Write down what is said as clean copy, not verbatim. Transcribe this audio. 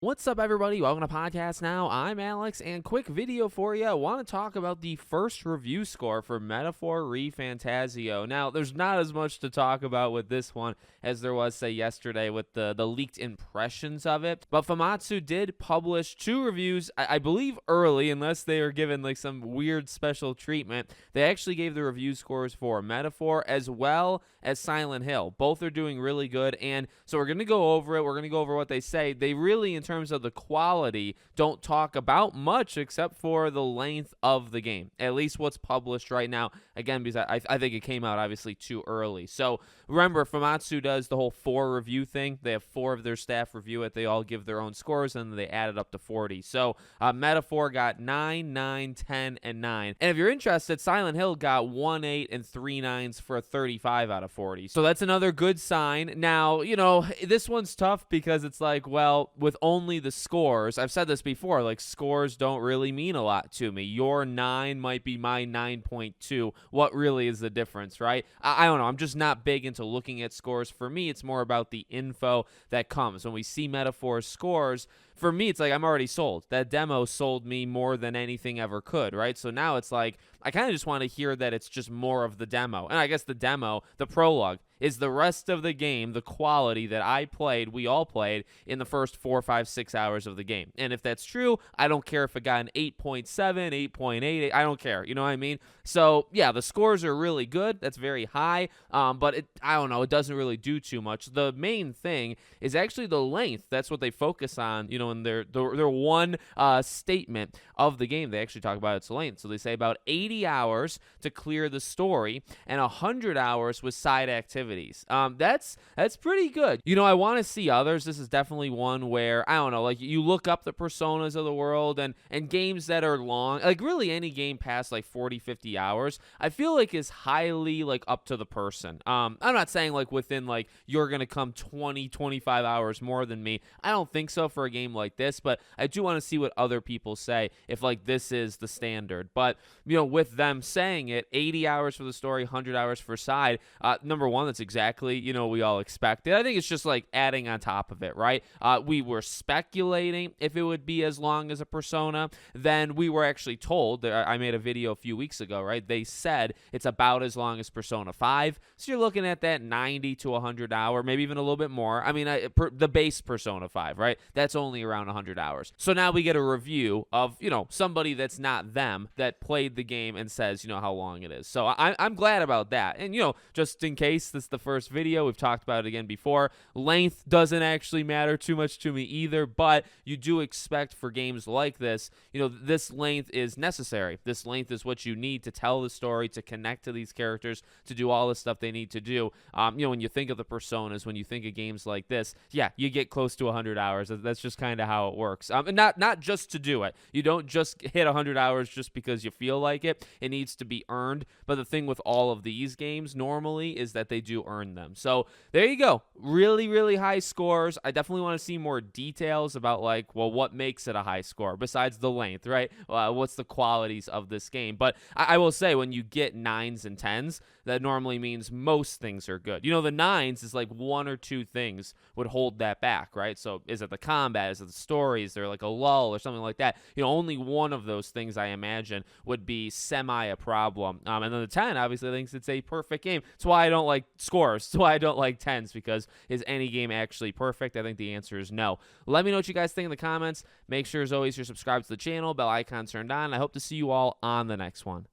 What's up, everybody? Welcome to Podcast Now. I'm Alex, and quick video for you. I want to talk about the first review score for Metaphor ReFantazio. Now, there's not as much to talk about with this one as there was, say, yesterday with the leaked impressions of it. But Famitsu did publish two reviews, I believe early, unless they were given like some weird special treatment. They actually gave the review scores for Metaphor as well as Silent Hill. Both are doing really good, and so we're going to go over it. We're going to go over what they say. They really, in terms of the quality, don't talk about much except for the length of the game, at least what's published right now. Again, because I think it came out obviously too early. So remember, Famitsu does the whole 4 review thing. They have 4 of their staff review it. They all give their own scores, and they add it up to 40. So Metaphor got 9, 9, 10, and 9. And if you're interested, Silent Hill got 1, 8, and 3 9s for a 35 out of 40. So that's another good sign. Now, this one's tough because it's like, well, with only the scores, I've said this before, like scores don't really mean a lot to me. Your 9 might be my 9.2. What really is the difference, right? I don't know. I'm just not big into looking at scores. For me, it's more about the info that comes. When we see Metaphor's scores, for me, it's like I'm already sold. That demo sold me more than anything ever could, right? So now it's like I kind of just want to hear that it's just more of the demo. And I guess the demo, the prologue, is the rest of the game, the quality that we all played in the first 4, 5, 6 hours of the game. And if that's true, I don't care if it got an 8.7, 8.8, I don't care. You know what I mean? So, yeah, the scores are really good. That's very high. But I don't know, it doesn't really do too much. The main thing is actually the length. That's what they focus on, in their one statement of the game. They actually talk about its length. So they say about 80 hours to clear the story and 100 hours with side activities. That's pretty good. I want to see others. This is definitely one where, I don't know, like you look up the Personas of the world and games that are long, like really any game past like 40, 50 hours, I feel like is highly like up to the person. I'm not saying like within like you're going to come 20, 25 hours more than me. I don't think so for a game like this, but I do want to see what other people say if like this is the standard. But, with them saying it, 80 hours for the story, 100 hours for side, number one, that's exactly, we all expected. I think it's just like adding on top of it, right? We were speculating if it would be as long as a Persona. Then we were actually told, I made a video a few weeks ago, right? They said it's about as long as Persona 5. So you're looking at that 90 to 100 hour, maybe even a little bit more. I mean, the base Persona 5, right? That's only around 100 hours. So now we get a review of, somebody that's not them that played the game and says, how long it is. So I'm glad about that. And, just in case this is the first video, we've talked about it again before, length doesn't actually matter too much to me either, but you do expect for games like this, this length is necessary. This length is what you need to tell the story, to connect to these characters, to do all the stuff they need to do. When you think of the Personas, when you think of games like this, yeah, you get close to 100 hours. That's just kind of how it works. And not just to do it. You don't just hit 100 hours just because you feel like it. It needs to be earned. But the thing with all of these games normally is that they do earn them. So there you go. Really, really high scores. I definitely want to see more details about like, well, what makes it a high score besides the length, right? What's the qualities of this game? But I will say when you get 9s and 10s, that normally means most things are good. The 9s is like 1 or 2 things would hold that back, right? So is it the combat? Is it the story? Is there like a lull or something like that? Only one of those things I imagine would be semi a problem. And then the 10 obviously thinks it's a perfect game. That's why I don't like scores. That's why I don't like 10s, because is any game actually perfect? I think the answer is no. Let me know what you guys think in the comments. Make sure as always you're subscribed to the channel, bell icon turned on. I hope to see you all on the next one.